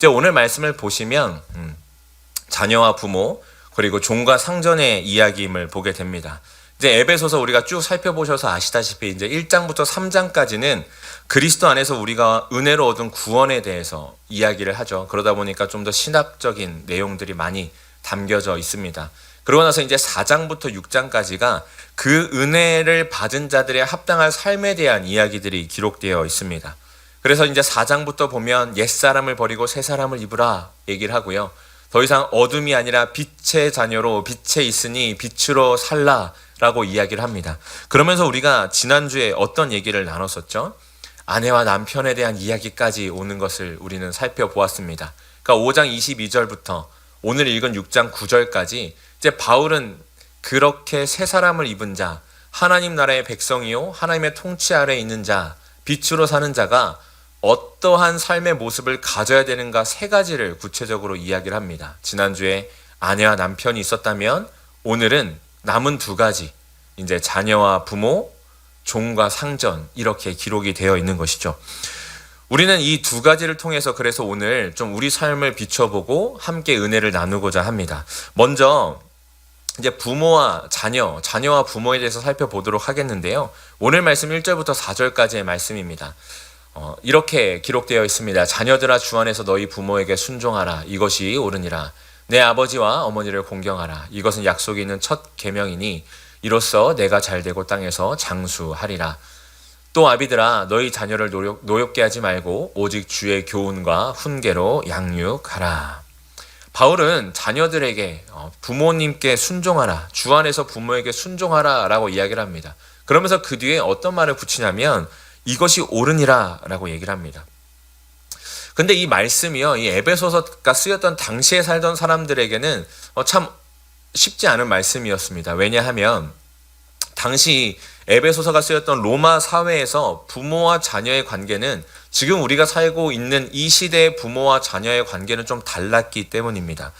이제 오늘 말씀을 보시면 자녀와 부모 그리고 종과 상전의 이야기임을 보게 됩니다. 이제 에베소서 우리가 쭉 살펴보셔서 아시다시피 이제 1장부터 3장까지는 그리스도 안에서 우리가 은혜로 얻은 구원에 대해서 이야기를 하죠. 그러다 보니까 좀 더 신학적인 내용들이 많이 담겨져 있습니다. 그러고 나서 이제 4장부터 6장까지가 그 은혜를 받은 자들의 합당한 삶에 대한 이야기들이 기록되어 있습니다. 그래서 이제 4장부터 보면 옛사람을 버리고 새사람을 입으라 얘기를 하고요. 더 이상 어둠이 아니라 빛의 자녀로 빛에 있으니 빛으로 살라 라고 이야기를 합니다. 그러면서 우리가 지난주에 어떤 얘기를 나눴었죠? 아내와 남편에 대한 이야기까지 오는 것을 우리는 살펴보았습니다. 그러니까 5장 22절부터 오늘 읽은 6장 9절까지 이제 바울은 그렇게 새 사람을 입은 자, 하나님 나라의 백성이요 하나님의 통치 아래에 있는 자, 빛으로 사는 자가 어떠한 삶의 모습을 가져야 되는가 세 가지를 구체적으로 이야기를 합니다. 지난주에 아내와 남편이 있었다면 오늘은 남은 두 가지, 이제 자녀와 부모, 종과 상전 이렇게 기록이 되어 있는 것이죠. 우리는 이 두 가지를 통해서 그래서 오늘 좀 우리 삶을 비춰보고 함께 은혜를 나누고자 합니다. 먼저 이제 부모와 자녀와 부모에 대해서 살펴보도록 하겠는데요. 오늘 말씀 1절부터 4절까지의 말씀입니다. 이렇게 기록되어 있습니다. 자녀들아 주 안에서 너희 부모에게 순종하라. 이것이 옳으니라. 내 아버지와 어머니를 공경하라. 이것은 약속이 있는 첫 계명이니 이로써 내가 잘되고 땅에서 장수하리라. 또 아비들아 너희 자녀를 노엽게 하지 말고 오직 주의 교훈과 훈계로 양육하라. 바울은 자녀들에게 부모님께 순종하라. 주 안에서 부모에게 순종하라 라고 이야기를 합니다. 그러면서 그 뒤에 어떤 말을 붙이냐면 이것이 옳으니라 라고 얘기를 합니다. 근데 이 말씀이요, 이 에베소서가 쓰였던 당시에 살던 사람들에게는 참 쉽지 않은 말씀이었습니다. 왜냐하면 당시 에베소서가 쓰였던 로마 사회에서 부모와 자녀의 관계는 지금 우리가 살고 있는 이 시대의 부모와 자녀의 관계는 좀 달랐기 때문입니다.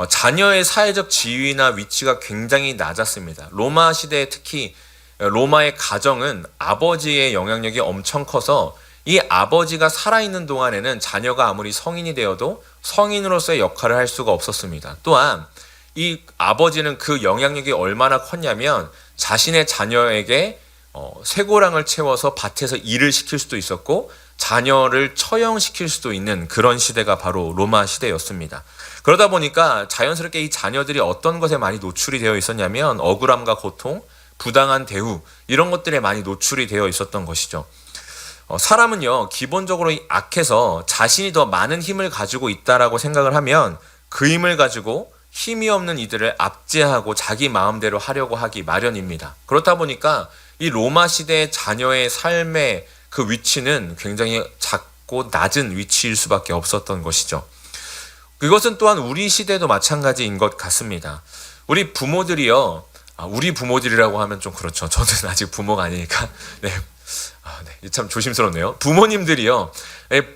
자녀의 사회적 지위나 위치가 굉장히 낮았습니다. 로마 시대에 특히 로마의 가정은 아버지의 영향력이 엄청 커서 이 아버지가 살아있는 동안에는 자녀가 아무리 성인이 되어도 성인으로서의 역할을 할 수가 없었습니다. 또한 이 아버지는 그 영향력이 얼마나 컸냐면 자신의 자녀에게 쇠고랑을 채워서 밭에서 일을 시킬 수도 있었고 자녀를 처형시킬 수도 있는 그런 시대가 바로 로마 시대였습니다. 그러다 보니까 자연스럽게 이 자녀들이 어떤 것에 많이 노출이 되어 있었냐면 억울함과 고통, 부당한 대우 이런 것들에 많이 노출이 되어 있었던 것이죠. 사람은요 기본적으로 악해서 자신이 더 많은 힘을 가지고 있다라고 생각을 하면 그 힘을 가지고 힘이 없는 이들을 압제하고 자기 마음대로 하려고 하기 마련입니다. 그렇다 보니까 이 로마 시대의 자녀의 삶의 그 위치는 굉장히 작고 낮은 위치일 수밖에 없었던 것이죠. 그것은 또한 우리 시대도 마찬가지인 것 같습니다. 우리 부모들이요, 우리 부모들이라고 하면 좀 그렇죠. 저는 아직 부모가 아니니까. 네. 참 조심스럽네요. 부모님들이요,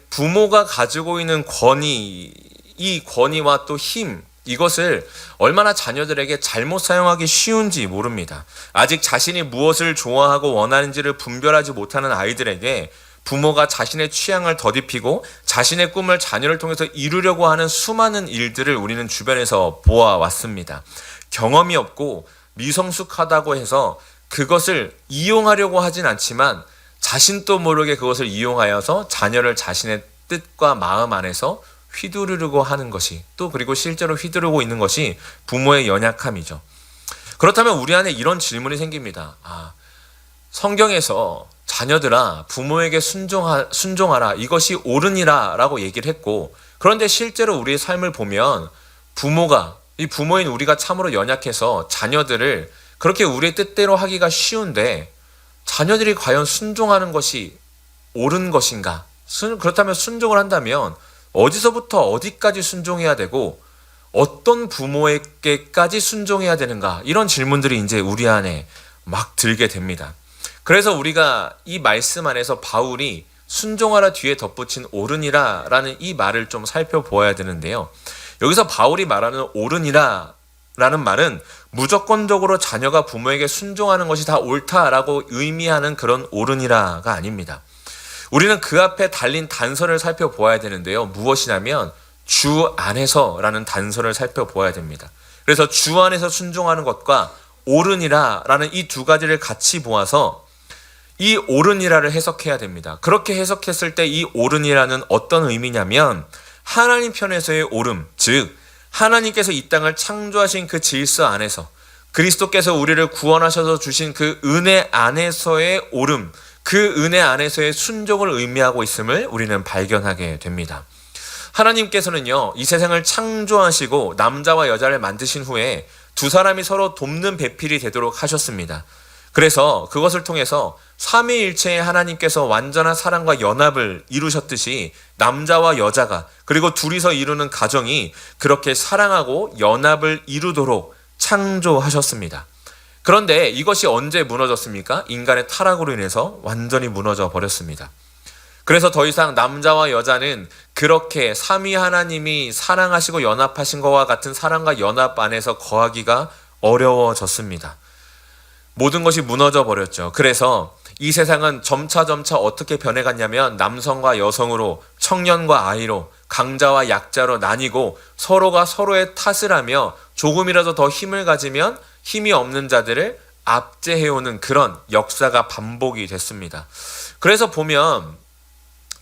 부모가 가지고 있는 권위, 이 권위와 또 힘, 이것을 얼마나 자녀들에게 잘못 사용하기 쉬운지 모릅니다. 아직 자신이 무엇을 좋아하고 원하는지를 분별하지 못하는 아이들에게 부모가 자신의 취향을 덧입히고 자신의 꿈을 자녀를 통해서 이루려고 하는 수많은 일들을 우리는 주변에서 보아왔습니다. 경험이 없고 미성숙하다고 해서 그것을 이용하려고 하진 않지만 자신도 모르게 그것을 이용하여서 자녀를 자신의 뜻과 마음 안에서 휘두르려고 하는 것이 또 그리고 실제로 휘두르고 있는 것이 부모의 연약함이죠. 그렇다면 우리 안에 이런 질문이 생깁니다. 성경에서 자녀들아 부모에게 순종하라 이것이 옳으니라 라고 얘기를 했고 그런데 실제로 우리의 삶을 보면 이 부모인 우리가 참으로 연약해서 자녀들을 그렇게 우리의 뜻대로 하기가 쉬운데 자녀들이 과연 순종하는 것이 옳은 것인가? 그렇다면 순종을 한다면 어디서부터 어디까지 순종해야 되고 어떤 부모에게까지 순종해야 되는가? 이런 질문들이 이제 우리 안에 막 들게 됩니다. 그래서 우리가 이 말씀 안에서 바울이 순종하라 뒤에 덧붙인 옳으니라 라는 이 말을 좀 살펴보아야 되는데요. 여기서 바울이 말하는 옳으니라 라는 말은 무조건적으로 자녀가 부모에게 순종하는 것이 다 옳다라고 의미하는 그런 옳으니라가 아닙니다. 우리는 그 앞에 달린 단서를 살펴보아야 되는데요. 무엇이냐면 주 안에서라는 단서를 살펴보아야 됩니다. 그래서 주 안에서 순종하는 것과 옳으니라라는 이 두 가지를 같이 보아서 이 옳으니라를 해석해야 됩니다. 그렇게 해석했을 때 이 옳으니라는 어떤 의미냐면 하나님 편에서의 옳음, 즉 하나님께서 이 땅을 창조하신 그 질서 안에서 그리스도께서 우리를 구원하셔서 주신 그 은혜 안에서의 옳음, 그 은혜 안에서의 순종을 의미하고 있음을 우리는 발견하게 됩니다. 하나님께서는요, 이 세상을 창조하시고 남자와 여자를 만드신 후에 두 사람이 서로 돕는 배필이 되도록 하셨습니다. 그래서 그것을 통해서 삼위일체의 하나님께서 완전한 사랑과 연합을 이루셨듯이 남자와 여자가 그리고 둘이서 이루는 가정이 그렇게 사랑하고 연합을 이루도록 창조하셨습니다. 그런데 이것이 언제 무너졌습니까? 인간의 타락으로 인해서 완전히 무너져 버렸습니다. 그래서 더 이상 남자와 여자는 그렇게 삼위 하나님이 사랑하시고 연합하신 것과 같은 사랑과 연합 안에서 거하기가 어려워졌습니다. 모든 것이 무너져 버렸죠. 그래서 이 세상은 점차 어떻게 변해갔냐면 남성과 여성으로, 청년과 아이로, 강자와 약자로 나뉘고 서로가 서로의 탓을 하며 조금이라도 더 힘을 가지면 힘이 없는 자들을 압제해오는 그런 역사가 반복이 됐습니다. 그래서 보면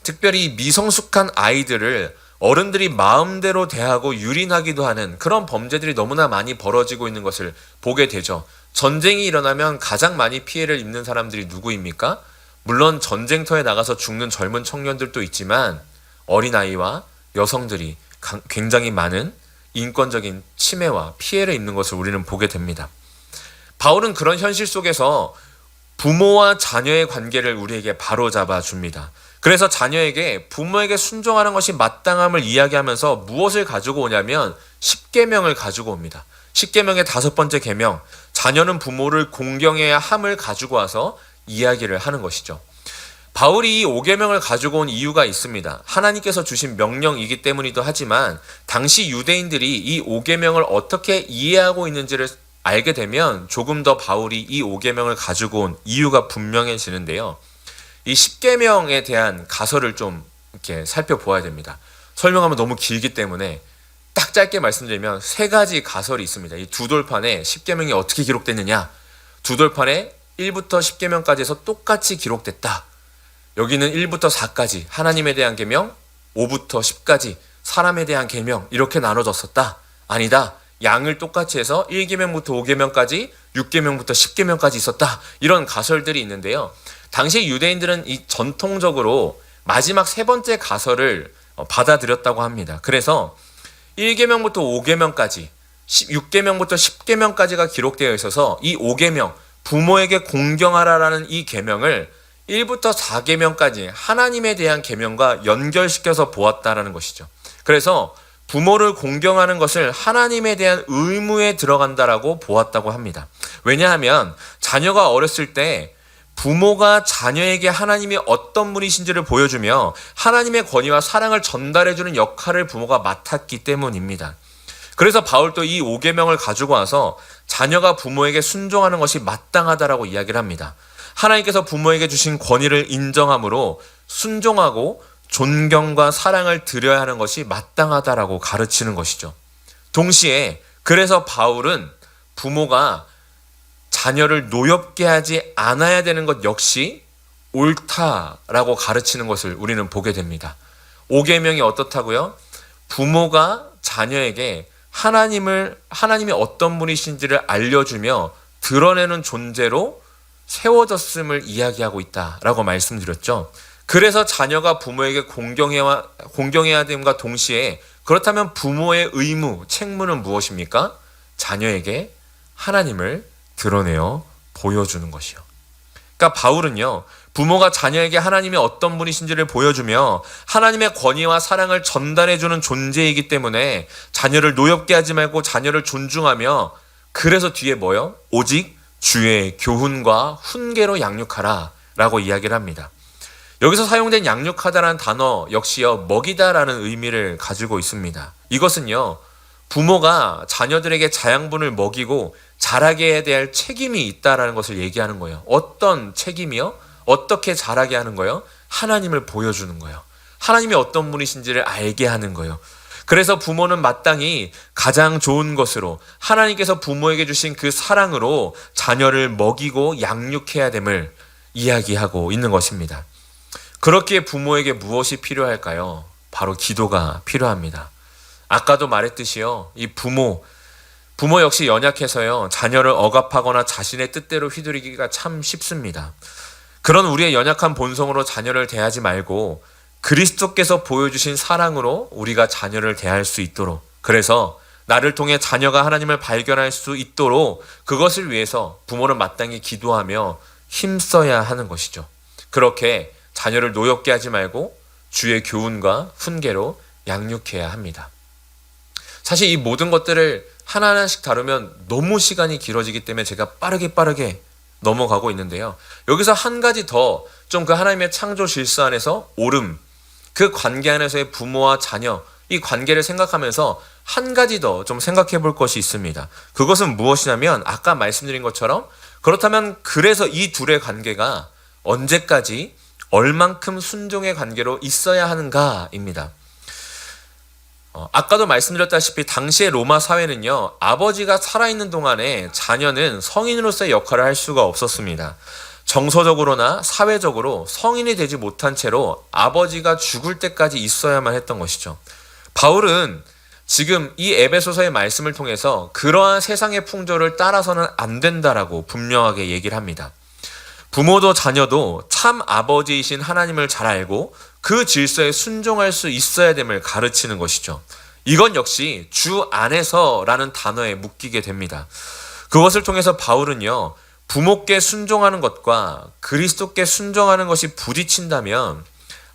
특별히 미성숙한 아이들을 어른들이 마음대로 대하고 유린하기도 하는 그런 범죄들이 너무나 많이 벌어지고 있는 것을 보게 되죠. 전쟁이 일어나면 가장 많이 피해를 입는 사람들이 누구입니까? 물론 전쟁터에 나가서 죽는 젊은 청년들도 있지만 어린아이와 여성들이 굉장히 많은 인권적인 침해와 피해를 입는 것을 우리는 보게 됩니다. 바울은 그런 현실 속에서 부모와 자녀의 관계를 우리에게 바로잡아 줍니다. 그래서 자녀에게 부모에게 순종하는 것이 마땅함을 이야기하면서 무엇을 가지고 오냐면 10계명을 가지고 옵니다. 10계명의 5번째 계명, 자녀는 부모를 공경해야 함을 가지고 와서 이야기를 하는 것이죠. 바울이 이 5계명을 가지고 온 이유가 있습니다. 하나님께서 주신 명령이기 때문이기도 하지만 당시 유대인들이 이 5계명을 어떻게 이해하고 있는지를 알게 되면 조금 더 바울이 이 5계명을 가지고 온 이유가 분명해지는데요. 이 10계명에 대한 가설을 좀 이렇게 살펴보아야 됩니다. 설명하면 너무 길기 때문에 딱 짧게 말씀드리면 3가지 가설이 있습니다. 이 두 돌판에 10계명이 어떻게 기록됐느냐? 두 돌판에 1부터 10계명까지 해서 똑같이 기록됐다. 여기는 1부터 4까지 하나님에 대한 계명, 5부터 10까지 사람에 대한 계명 이렇게 나눠졌었다. 아니다. 양을 똑같이 해서 1계명부터 5계명까지 6계명부터 10계명까지 있었다. 이런 가설들이 있는데요. 당시 유대인들은 이 전통적으로 마지막 3번째 가설을 받아들였다고 합니다. 그래서 1계명부터 5계명까지 6계명부터 10계명까지가 기록되어 있어서 이 5계명 부모에게 공경하라라는 이 계명을 1부터 4계명까지 하나님에 대한 계명과 연결시켜서 보았다라는 것이죠. 그래서 부모를 공경하는 것을 하나님에 대한 의무에 들어간다라고 보았다고 합니다. 왜냐하면 자녀가 어렸을 때 부모가 자녀에게 하나님이 어떤 분이신지를 보여주며 하나님의 권위와 사랑을 전달해주는 역할을 부모가 맡았기 때문입니다. 그래서 바울도 이 5계명을 가지고 와서 자녀가 부모에게 순종하는 것이 마땅하다라고 이야기를 합니다. 하나님께서 부모에게 주신 권위를 인정함으로 순종하고 존경과 사랑을 드려야 하는 것이 마땅하다라고 가르치는 것이죠. 동시에 그래서 바울은 부모가 자녀를 노엽게 하지 않아야 되는 것 역시 옳다라고 가르치는 것을 우리는 보게 됩니다. 5계명이 어떻다고요? 부모가 자녀에게 하나님이 어떤 분이신지를 알려주며 드러내는 존재로 세워졌음을 이야기하고 있다라고 말씀드렸죠. 그래서 자녀가 부모에게 공경해야 됨과 동시에 그렇다면 부모의 의무, 책무는 무엇입니까? 자녀에게 하나님을 드러내어 보여주는 것이요. 그러니까 바울은요, 부모가 자녀에게 하나님이 어떤 분이신지를 보여주며 하나님의 권위와 사랑을 전달해주는 존재이기 때문에 자녀를 노엽게 하지 말고 자녀를 존중하며 그래서 뒤에 뭐요? 오직 주의 교훈과 훈계로 양육하라 라고 이야기를 합니다. 여기서 사용된 양육하다라는 단어 역시요, 먹이다라는 의미를 가지고 있습니다. 이것은요, 부모가 자녀들에게 자양분을 먹이고 자라게 해야 될 책임이 있다라는 것을 얘기하는 거예요. 어떤 책임이요? 어떻게 자라게 하는 거예요? 하나님을 보여주는 거예요. 하나님이 어떤 분이신지를 알게 하는 거예요. 그래서 부모는 마땅히 가장 좋은 것으로 하나님께서 부모에게 주신 그 사랑으로 자녀를 먹이고 양육해야 됨을 이야기하고 있는 것입니다. 그렇기에 부모에게 무엇이 필요할까요? 바로 기도가 필요합니다. 아까도 말했듯이요. 이 부모 역시 연약해서요. 자녀를 억압하거나 자신의 뜻대로 휘두르기가 참 쉽습니다. 그런 우리의 연약한 본성으로 자녀를 대하지 말고 그리스도께서 보여주신 사랑으로 우리가 자녀를 대할 수 있도록, 그래서 나를 통해 자녀가 하나님을 발견할 수 있도록 그것을 위해서 부모는 마땅히 기도하며 힘써야 하는 것이죠. 그렇게 자녀를 노엽게 하지 말고 주의 교훈과 훈계로 양육해야 합니다. 사실 이 모든 것들을 하나하나씩 다루면 너무 시간이 길어지기 때문에 제가 빠르게 넘어가고 있는데요. 여기서 한 가지 더 좀 그 하나님의 창조 질서 안에서 옳음, 그 관계 안에서의 부모와 자녀, 이 관계를 생각하면서 한 가지 더 좀 생각해 볼 것이 있습니다. 그것은 무엇이냐면 아까 말씀드린 것처럼, 그렇다면 그래서 이 둘의 관계가 언제까지 얼만큼 순종의 관계로 있어야 하는가입니다. 아까도 말씀드렸다시피 당시의 로마 사회는요, 아버지가 살아있는 동안에 자녀는 성인으로서의 역할을 할 수가 없었습니다. 정서적으로나 사회적으로 성인이 되지 못한 채로 아버지가 죽을 때까지 있어야만 했던 것이죠. 바울은 지금 이 에베소서의 말씀을 통해서 그러한 세상의 풍조를 따라서는 안 된다라고 분명하게 얘기를 합니다. 부모도 자녀도 참 아버지이신 하나님을 잘 알고 그 질서에 순종할 수 있어야 됨을 가르치는 것이죠. 이건 역시 주 안에서라는 단어에 묶이게 됩니다. 그것을 통해서 바울은요, 부모께 순종하는 것과 그리스도께 순종하는 것이 부딪힌다면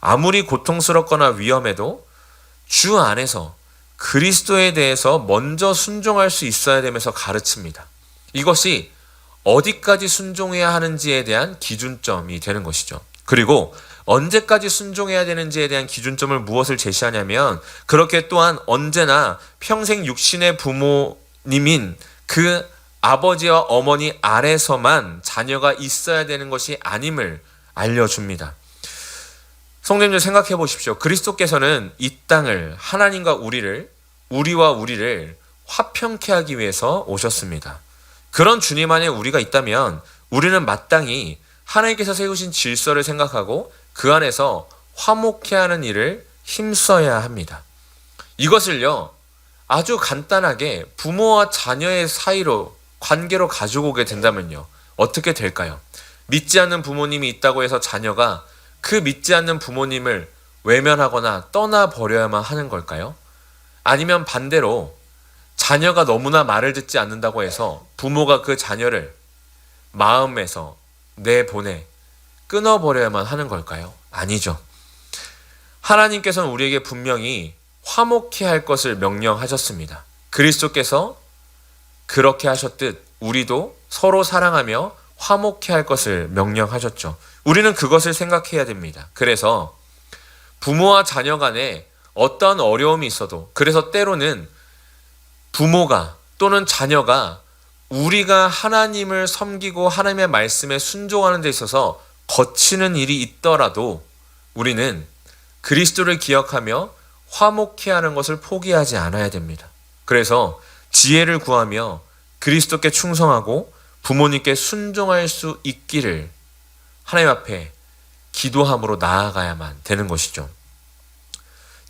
아무리 고통스럽거나 위험해도 주 안에서 그리스도에 대해서 먼저 순종할 수 있어야 되면서 가르칩니다. 이것이 어디까지 순종해야 하는지에 대한 기준점이 되는 것이죠. 그리고 언제까지 순종해야 되는지에 대한 기준점을 무엇을 제시하냐면, 그렇게 또한 언제나 평생 육신의 부모님인 그 아버지와 어머니 아래서만 자녀가 있어야 되는 것이 아님을 알려줍니다. 성도님들 생각해 보십시오. 그리스도께서는 이 땅을, 하나님과 우리와 우리를 화평케 하기 위해서 오셨습니다. 그런 주님 안에 우리가 있다면 우리는 마땅히 하나님께서 세우신 질서를 생각하고 그 안에서 화목케 하는 일을 힘써야 합니다. 이것을요, 아주 간단하게 부모와 자녀의 사이로, 관계로 가지고 오게 된다면요, 어떻게 될까요? 믿지 않는 부모님이 있다고 해서 자녀가 그 믿지 않는 부모님을 외면하거나 떠나버려야만 하는 걸까요? 아니면 반대로 자녀가 너무나 말을 듣지 않는다고 해서 부모가 그 자녀를 마음에서 내보내 끊어버려야만 하는 걸까요? 아니죠. 하나님께서는 우리에게 분명히 화목케 할 것을 명령하셨습니다. 그리스도께서 그렇게 하셨듯 우리도 서로 사랑하며 화목케 할 것을 명령하셨죠. 우리는 그것을 생각해야 됩니다. 그래서 부모와 자녀 간에 어떠한 어려움이 있어도, 그래서 때로는 부모가 또는 자녀가 우리가 하나님을 섬기고 하나님의 말씀에 순종하는 데 있어서 거치는 일이 있더라도 우리는 그리스도를 기억하며 화목케 하는 것을 포기하지 않아야 됩니다. 그래서 지혜를 구하며 그리스도께 충성하고 부모님께 순종할 수 있기를 하나님 앞에 기도함으로 나아가야만 되는 것이죠.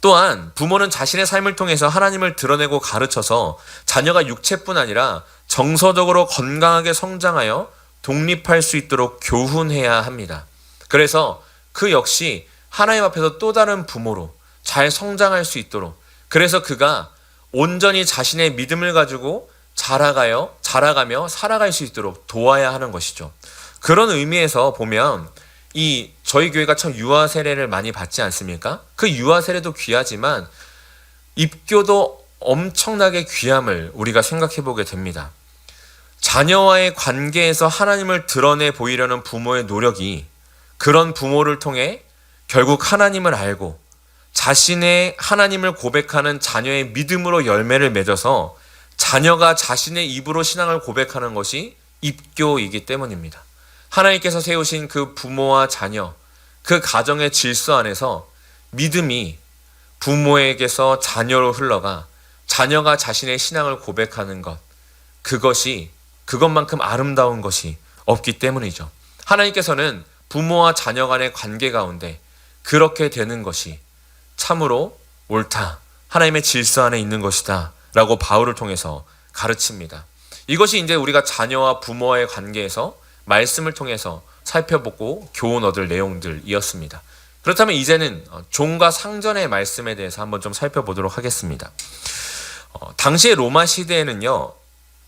또한 부모는 자신의 삶을 통해서 하나님을 드러내고 가르쳐서 자녀가 육체뿐 아니라 정서적으로 건강하게 성장하여 독립할 수 있도록 교훈해야 합니다. 그래서 그 역시 하나님 앞에서 또 다른 부모로 잘 성장할 수 있도록, 그래서 그가 온전히 자신의 믿음을 가지고 자라가며 살아갈 수 있도록 도와야 하는 것이죠. 그런 의미에서 보면 저희 교회가 참 유아 세례를 많이 받지 않습니까? 그 유아 세례도 귀하지만 입교도 엄청나게 귀함을 우리가 생각해 보게 됩니다. 자녀와의 관계에서 하나님을 드러내 보이려는 부모의 노력이 그런 부모를 통해 결국 하나님을 알고 자신의 하나님을 고백하는 자녀의 믿음으로 열매를 맺어서 자녀가 자신의 입으로 신앙을 고백하는 것이 입교이기 때문입니다. 하나님께서 세우신 그 부모와 자녀, 그 가정의 질서 안에서 믿음이 부모에게서 자녀로 흘러가 자녀가 자신의 신앙을 고백하는 것, 그것만큼 아름다운 것이 없기 때문이죠. 하나님께서는 부모와 자녀 간의 관계 가운데 그렇게 되는 것이 참으로 옳다, 하나님의 질서 안에 있는 것이다 라고 바울을 통해서 가르칩니다. 이것이 이제 우리가 자녀와 부모와의 관계에서 말씀을 통해서 살펴보고 교훈 얻을 내용들이었습니다. 그렇다면 이제는 종과 상전의 말씀에 대해서 한번 좀 살펴보도록 하겠습니다. 당시의 로마 시대에는요,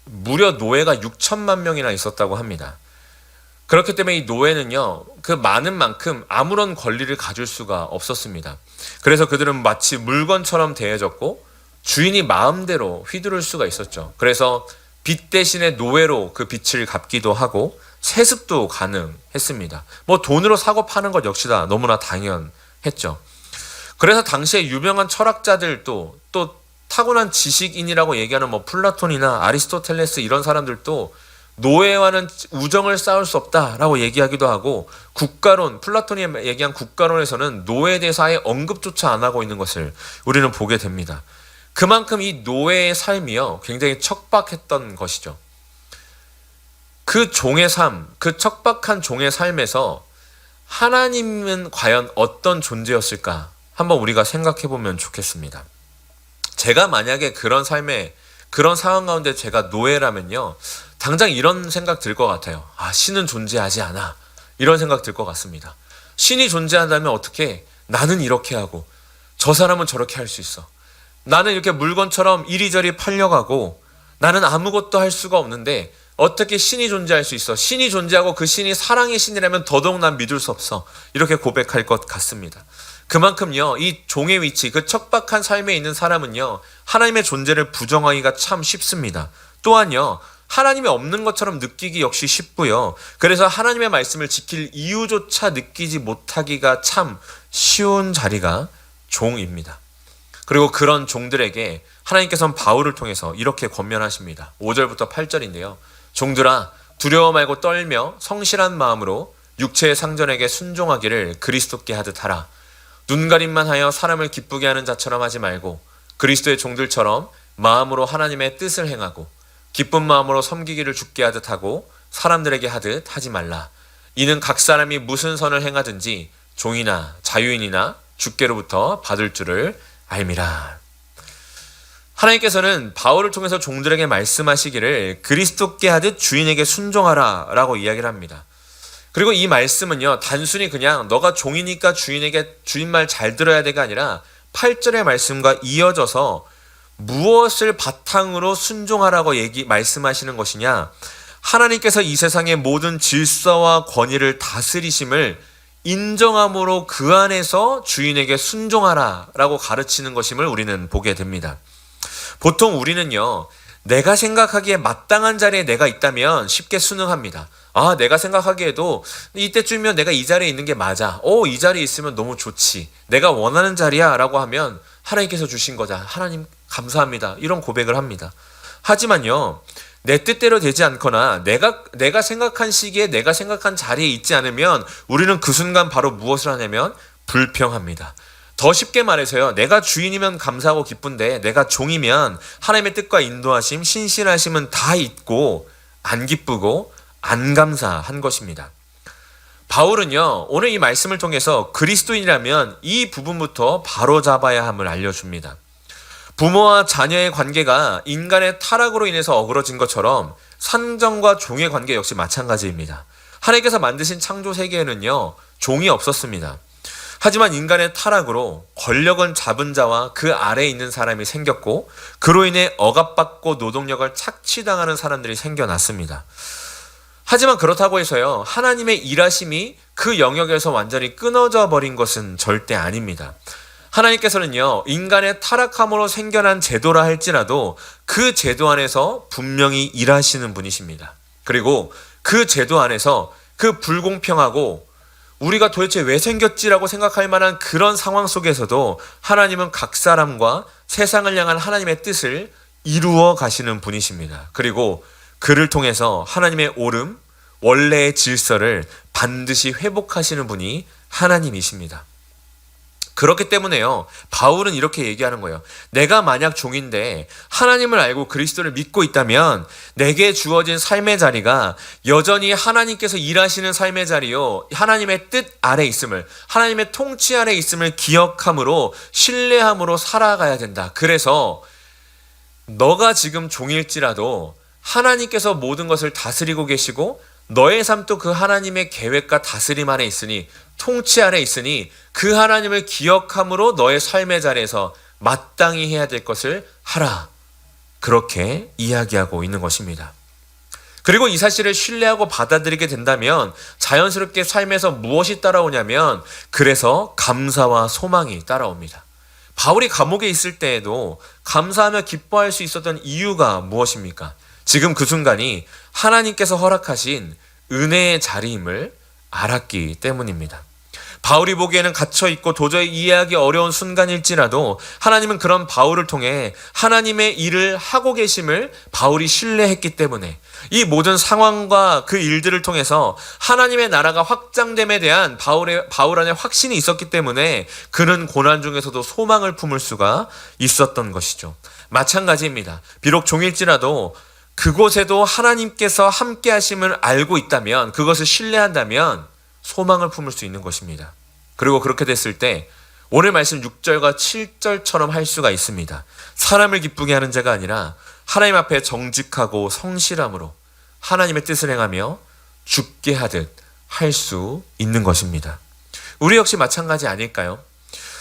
무려 노예가 6천만 명이나 있었다고 합니다. 그렇기 때문에 이 노예는요, 그 많은 만큼 아무런 권리를 가질 수가 없었습니다. 그래서 그들은 마치 물건처럼 대해졌고 주인이 마음대로 휘두를 수가 있었죠. 그래서 빚 대신에 노예로 그 빚을 갚기도 하고 세습도 가능했습니다. 뭐 돈으로 사고 파는 것 역시나 너무나 당연했죠. 그래서 당시에 유명한 철학자들도 또 타고난 지식인이라고 얘기하는 뭐 플라톤이나 아리스토텔레스 이런 사람들도 노예와는 우정을 쌓을 수 없다라고 얘기하기도 하고, 국가론, 플라톤이 얘기한 국가론에서는 노예에 대해서 아예 언급조차 안 하고 있는 것을 우리는 보게 됩니다. 그만큼 이 노예의 삶이요, 굉장히 척박했던 것이죠. 그 종의 삶, 그 척박한 종의 삶에서 하나님은 과연 어떤 존재였을까? 한번 우리가 생각해 보면 좋겠습니다. 제가 만약에 그런 상황 가운데 제가 노예라면요, 당장 이런 생각 들 것 같아요. 신은 존재하지 않아. 이런 생각 들 것 같습니다. 신이 존재한다면 어떻게 나는 이렇게 하고 저 사람은 저렇게 할 수 있어. 나는 이렇게 물건처럼 이리저리 팔려가고 나는 아무것도 할 수가 없는데 어떻게 신이 존재할 수 있어? 신이 존재하고 그 신이 사랑의 신이라면 더더욱 난 믿을 수 없어. 이렇게 고백할 것 같습니다. 그만큼요, 이 종의 위치, 그 척박한 삶에 있는 사람은요, 하나님의 존재를 부정하기가 참 쉽습니다. 또한요, 하나님이 없는 것처럼 느끼기 역시 쉽고요. 그래서 하나님의 말씀을 지킬 이유조차 느끼지 못하기가 참 쉬운 자리가 종입니다. 그리고 그런 종들에게 하나님께서는 바울을 통해서 이렇게 권면하십니다. 5절부터 8절인데요. 종들아, 두려워 말고 떨며 성실한 마음으로 육체의 상전에게 순종하기를 그리스도께 하듯 하라. 눈가림만 하여 사람을 기쁘게 하는 자처럼 하지 말고 그리스도의 종들처럼 마음으로 하나님의 뜻을 행하고 기쁜 마음으로 섬기기를 주께 하듯 하고 사람들에게 하듯 하지 말라. 이는 각 사람이 무슨 선을 행하든지 종이나 자유인이나 주께로부터 받을 줄을 알미라. 하나님께서는 바울을 통해서 종들에게 말씀하시기를 그리스도께 하듯 주인에게 순종하라 라고 이야기를 합니다. 그리고 이 말씀은요, 단순히 그냥 너가 종이니까 주인 말 잘 들어야 돼가 아니라 8절의 말씀과 이어져서 무엇을 바탕으로 순종하라고 말씀하시는 것이냐, 하나님께서 이 세상의 모든 질서와 권위를 다스리심을 인정함으로 그 안에서 주인에게 순종하라 라고 가르치는 것임을 우리는 보게 됩니다. 보통 우리는요, 내가 생각하기에 마땅한 자리에 내가 있다면 쉽게 순응합니다. 내가 생각하기에도 이때쯤이면 내가 이 자리에 있는 게 맞아. 이 자리에 있으면 너무 좋지. 내가 원하는 자리야 라고 하면 하나님께서 주신 거다. 하나님 감사합니다. 이런 고백을 합니다. 하지만요, 내 뜻대로 되지 않거나 내가 생각한 시기에 내가 생각한 자리에 있지 않으면 우리는 그 순간 바로 무엇을 하냐면 불평합니다. 더 쉽게 말해서요, 내가 주인이면 감사하고 기쁜데 내가 종이면 하나님의 뜻과 인도하심, 신실하심은 다 있고 안 기쁘고 안 감사한 것입니다. 바울은요, 오늘 이 말씀을 통해서 그리스도인이라면 이 부분부터 바로 잡아야 함을 알려줍니다. 부모와 자녀의 관계가 인간의 타락으로 인해서 어그러진 것처럼 상전과 종의 관계 역시 마찬가지입니다. 하나님께서 만드신 창조 세계에는요, 종이 없었습니다. 하지만 인간의 타락으로 권력은 잡은 자와 그 아래에 있는 사람이 생겼고, 그로 인해 억압받고 노동력을 착취당하는 사람들이 생겨났습니다. 하지만 그렇다고 해서요, 하나님의 일하심이 그 영역에서 완전히 끊어져 버린 것은 절대 아닙니다. 하나님께서는요, 인간의 타락함으로 생겨난 제도라 할지라도 그 제도 안에서 분명히 일하시는 분이십니다. 그리고 그 제도 안에서 그 불공평하고 우리가 도대체 왜 생겼지라고 생각할 만한 그런 상황 속에서도 하나님은 각 사람과 세상을 향한 하나님의 뜻을 이루어 가시는 분이십니다. 그리고 그를 통해서 하나님의 옳음, 원래의 질서를 반드시 회복하시는 분이 하나님이십니다. 그렇기 때문에요, 바울은 이렇게 얘기하는 거예요. 내가 만약 종인데 하나님을 알고 그리스도를 믿고 있다면 내게 주어진 삶의 자리가 여전히 하나님께서 일하시는 삶의 자리요, 하나님의 뜻 아래 있음을, 하나님의 통치 아래 있음을 기억함으로 신뢰함으로 살아가야 된다. 그래서 너가 지금 종일지라도 하나님께서 모든 것을 다스리고 계시고 너의 삶도 그 하나님의 계획과 다스림 아래 있으니, 통치 아래 있으니 그 하나님을 기억함으로 너의 삶의 자리에서 마땅히 해야 될 것을 하라. 그렇게 이야기하고 있는 것입니다. 그리고 이 사실을 신뢰하고 받아들이게 된다면 자연스럽게 삶에서 무엇이 따라오냐면, 그래서 감사와 소망이 따라옵니다. 바울이 감옥에 있을 때에도 감사하며 기뻐할 수 있었던 이유가 무엇입니까? 지금 그 순간이 하나님께서 허락하신 은혜의 자리임을 알았기 때문입니다. 바울이 보기에는 갇혀있고 도저히 이해하기 어려운 순간일지라도 하나님은 그런 바울을 통해 하나님의 일을 하고 계심을 바울이 신뢰했기 때문에 이 모든 상황과 그 일들을 통해서 하나님의 나라가 확장됨에 대한 바울 안에 확신이 있었기 때문에 그는 고난 중에서도 소망을 품을 수가 있었던 것이죠. 마찬가지입니다. 비록 종일지라도 그곳에도 하나님께서 함께 하심을 알고 있다면, 그것을 신뢰한다면 소망을 품을 수 있는 것입니다. 그리고 그렇게 됐을 때 오늘 말씀 6절과 7절처럼 할 수가 있습니다. 사람을 기쁘게 하는 자가 아니라 하나님 앞에 정직하고 성실함으로 하나님의 뜻을 행하며 죽게 하듯 할 수 있는 것입니다. 우리 역시 마찬가지 아닐까요?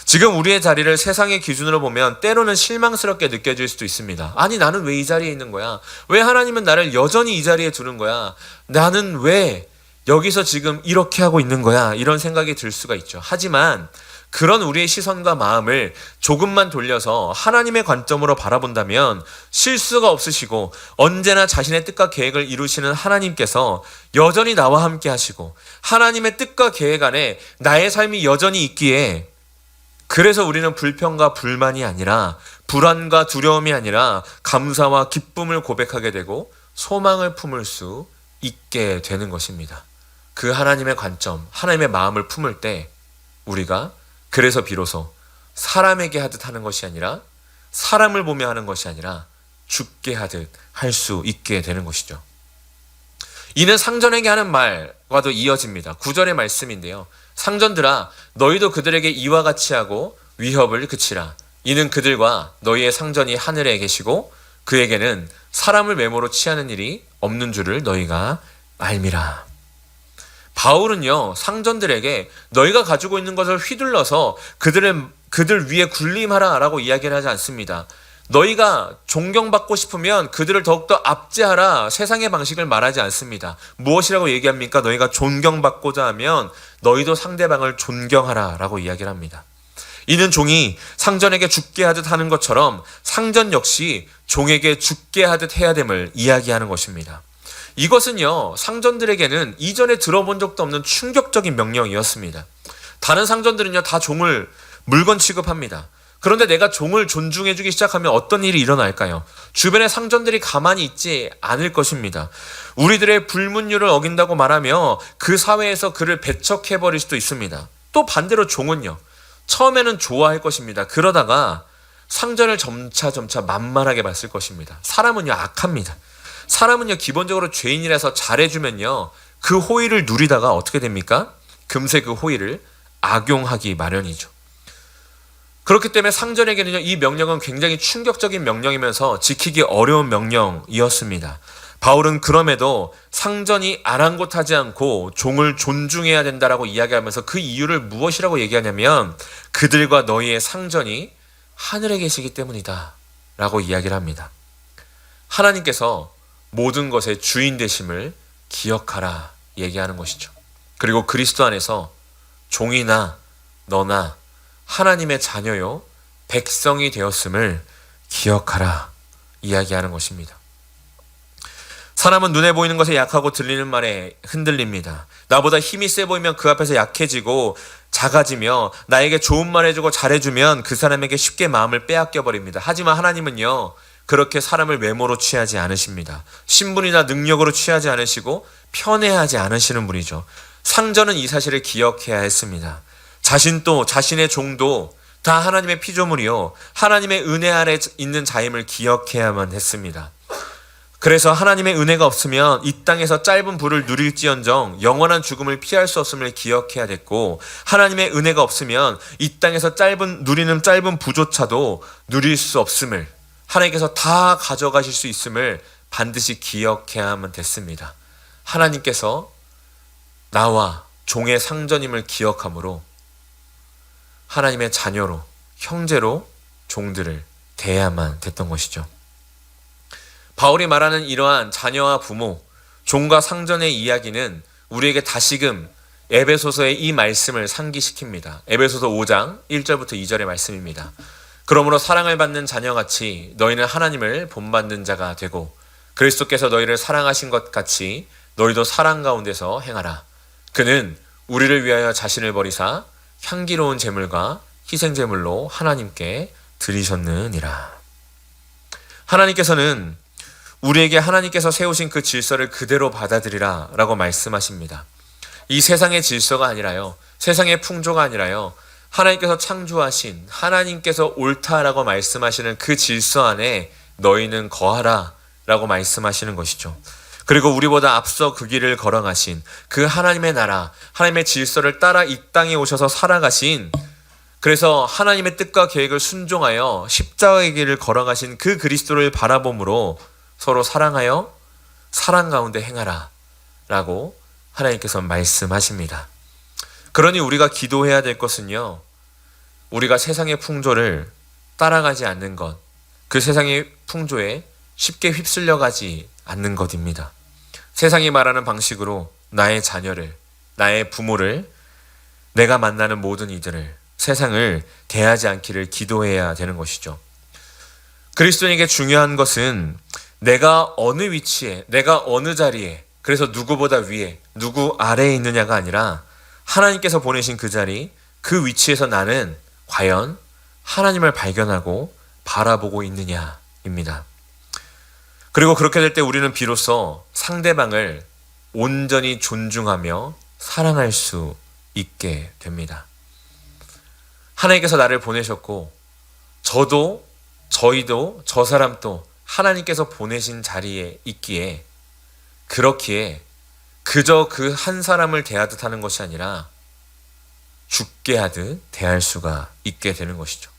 지금 우리의 자리를 세상의 기준으로 보면 때로는 실망스럽게 느껴질 수도 있습니다. 아니, 나는 왜 이 자리에 있는 거야? 왜 하나님은 나를 여전히 이 자리에 두는 거야? 나는 왜 여기서 지금 이렇게 하고 있는 거야? 이런 생각이 들 수가 있죠. 하지만 그런 우리의 시선과 마음을 조금만 돌려서 하나님의 관점으로 바라본다면 실수가 없으시고 언제나 자신의 뜻과 계획을 이루시는 하나님께서 여전히 나와 함께 하시고 하나님의 뜻과 계획 안에 나의 삶이 여전히 있기에, 그래서 우리는 불평과 불만이 아니라, 불안과 두려움이 아니라 감사와 기쁨을 고백하게 되고 소망을 품을 수 있게 되는 것입니다. 그 하나님의 관점, 하나님의 마음을 품을 때 우리가 그래서 비로소 사람에게 하듯 하는 것이 아니라, 사람을 보며 하는 것이 아니라 죽게 하듯 할 수 있게 되는 것이죠. 이는 상전에게 하는 말과도 이어집니다. 9절의 말씀인데요. 상전들아, 너희도 그들에게 이와 같이 하고 위협을 그치라. 이는 그들과 너희의 상전이 하늘에 계시고 그에게는 사람을 메모로 취하는 일이 없는 줄을 너희가 알미라. 바울은요, 상전들에게 너희가 가지고 있는 것을 휘둘러서 그들 위에 군림하라 라고 이야기를 하지 않습니다. 너희가 존경받고 싶으면 그들을 더욱더 압제하라, 세상의 방식을 말하지 않습니다. 무엇이라고 얘기합니까? 너희가 존경받고자 하면 너희도 상대방을 존경하라 라고 이야기를 합니다. 이는 종이 상전에게 죽게 하듯 하는 것처럼 상전 역시 종에게 죽게 하듯 해야 됨을 이야기하는 것입니다. 이것은요, 상전들에게는 이전에 들어본 적도 없는 충격적인 명령이었습니다. 다른 상전들은요, 다 종을 물건 취급합니다. 그런데 내가 종을 존중해주기 시작하면 어떤 일이 일어날까요? 주변의 상전들이 가만히 있지 않을 것입니다. 우리들의 불문율을 어긴다고 말하며 그 사회에서 그를 배척해버릴 수도 있습니다. 또 반대로 종은요, 처음에는 좋아할 것입니다. 그러다가 상전을 점차 만만하게 봤을 것입니다. 사람은요, 악합니다. 사람은요, 기본적으로 죄인이라서 잘해주면요, 그 호의를 누리다가 어떻게 됩니까? 금세 그 호의를 악용하기 마련이죠. 그렇기 때문에 상전에게는요, 이 명령은 굉장히 충격적인 명령이면서 지키기 어려운 명령이었습니다. 바울은 그럼에도 상전이 아랑곳하지 않고 종을 존중해야 된다라고 이야기하면서 그 이유를 무엇이라고 얘기하냐면, 그들과 너희의 상전이 하늘에 계시기 때문이다 라고 이야기를 합니다. 하나님께서 모든 것의 주인 되심을 기억하라 얘기하는 것이죠. 그리고 그리스도 안에서 종이나 너나 하나님의 자녀요, 백성이 되었음을 기억하라 이야기하는 것입니다. 사람은 눈에 보이는 것에 약하고 들리는 말에 흔들립니다. 나보다 힘이 세 보이면 그 앞에서 약해지고 작아지며, 나에게 좋은 말 해주고 잘해주면 그 사람에게 쉽게 마음을 빼앗겨 버립니다. 하지만 하나님은요, 그렇게 사람을 외모로 취하지 않으십니다. 신분이나 능력으로 취하지 않으시고 편애하지 않으시는 분이죠. 상전은 이 사실을 기억해야 했습니다. 자신도 자신의 종도 다 하나님의 피조물이요 하나님의 은혜 아래 있는 자임을 기억해야만 했습니다. 그래서 하나님의 은혜가 없으면 이 땅에서 짧은 불을 누릴지언정 영원한 죽음을 피할 수 없음을 기억해야 됐고, 하나님의 은혜가 없으면 이 땅에서 누리는 짧은 부조차도 누릴 수 없음을, 하나님께서 다 가져가실 수 있음을 반드시 기억해야만 됐습니다. 하나님께서 나와 종의 상전임을 기억함으로 하나님의 자녀로, 형제로 종들을 대해야만 됐던 것이죠. 바울이 말하는 이러한 자녀와 부모, 종과 상전의 이야기는 우리에게 다시금 에베소서의 이 말씀을 상기시킵니다. 에베소서 5장 1절부터 2절의 말씀입니다. 그러므로 사랑을 받는 자녀같이 너희는 하나님을 본받는 자가 되고 그리스도께서 너희를 사랑하신 것 같이 너희도 사랑 가운데서 행하라. 그는 우리를 위하여 자신을 버리사 향기로운 제물과 희생 제물로 하나님께 드리셨느니라. 하나님께서는 우리에게 하나님께서 세우신 그 질서를 그대로 받아들이라 라고 말씀하십니다. 이 세상의 질서가 아니라요, 세상의 풍조가 아니라요, 하나님께서 창조하신, 하나님께서 옳다라고 말씀하시는 그 질서 안에 너희는 거하라 라고 말씀하시는 것이죠. 그리고 우리보다 앞서 그 길을 걸어가신 그 하나님의 나라, 하나님의 질서를 따라 이 땅에 오셔서 살아가신, 그래서 하나님의 뜻과 계획을 순종하여 십자가의 길을 걸어가신 그 그리스도를 바라봄으로 서로 사랑하여 사랑 가운데 행하라 라고 하나님께서 말씀하십니다. 그러니 우리가 기도해야 될 것은요, 우리가 세상의 풍조를 따라가지 않는 것, 그 세상의 풍조에 쉽게 휩쓸려가지 않는 것입니다. 세상이 말하는 방식으로 나의 자녀를, 나의 부모를, 내가 만나는 모든 이들을, 세상을 대하지 않기를 기도해야 되는 것이죠. 그리스도인에게 중요한 것은 내가 어느 위치에, 내가 어느 자리에, 그래서 누구보다 위에, 누구 아래에 있느냐가 아니라 하나님께서 보내신 그 자리, 그 위치에서 나는 과연 하나님을 발견하고 바라보고 있느냐입니다. 그리고 그렇게 될 때 우리는 비로소 상대방을 온전히 존중하며 사랑할 수 있게 됩니다. 하나님께서 나를 보내셨고 저희도 저 사람도 하나님께서 보내신 자리에 있기에, 그렇기에 그저 그 한 사람을 대하듯 하는 것이 아니라 죽게 하듯 대할 수가 있게 되는 것이죠.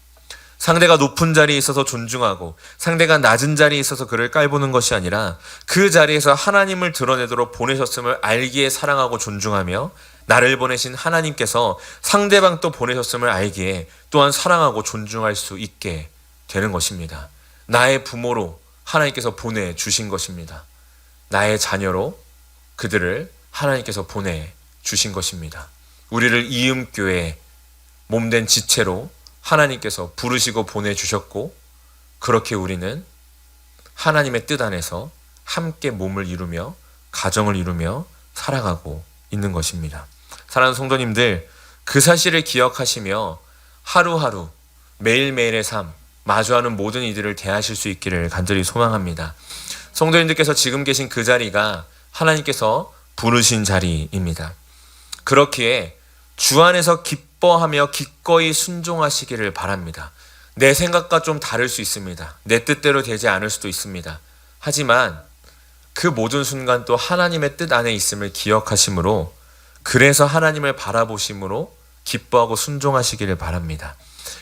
상대가 높은 자리에 있어서 존중하고 상대가 낮은 자리에 있어서 그를 깔보는 것이 아니라 그 자리에서 하나님을 드러내도록 보내셨음을 알기에 사랑하고 존중하며, 나를 보내신 하나님께서 상대방 또 보내셨음을 알기에 또한 사랑하고 존중할 수 있게 되는 것입니다. 나의 부모로 하나님께서 보내주신 것입니다. 나의 자녀로 그들을 하나님께서 보내주신 것입니다. 우리를 이음교회 몸된 지체로 하나님께서 부르시고 보내주셨고, 그렇게 우리는 하나님의 뜻 안에서 함께 몸을 이루며 가정을 이루며 살아가고 있는 것입니다. 사랑하는 성도님들, 그 사실을 기억하시며 하루하루 매일매일의 삶, 마주하는 모든 이들을 대하실 수 있기를 간절히 소망합니다. 성도님들께서 지금 계신 그 자리가 하나님께서 부르신 자리입니다. 그렇기에 주 안에서 기뻐하며 기꺼이 순종하시기를 바랍니다. 내 생각과 좀 다를 수 있습니다. 내 뜻대로 되지 않을 수도 있습니다. 하지만 그 모든 순간 또 하나님의 뜻 안에 있음을 기억하심으로, 그래서 하나님을 바라보심으로 기뻐하고 순종하시기를 바랍니다.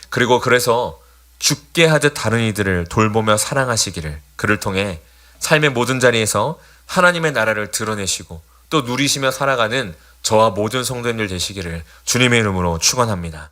그리고 그래서 죽게 하듯 다른 이들을 돌보며 사랑하시기를, 그를 통해 삶의 모든 자리에서 하나님의 나라를 드러내시고 또 누리시며 살아가는 저와 모든 성도님들 되시기를 주님의 이름으로 축원합니다.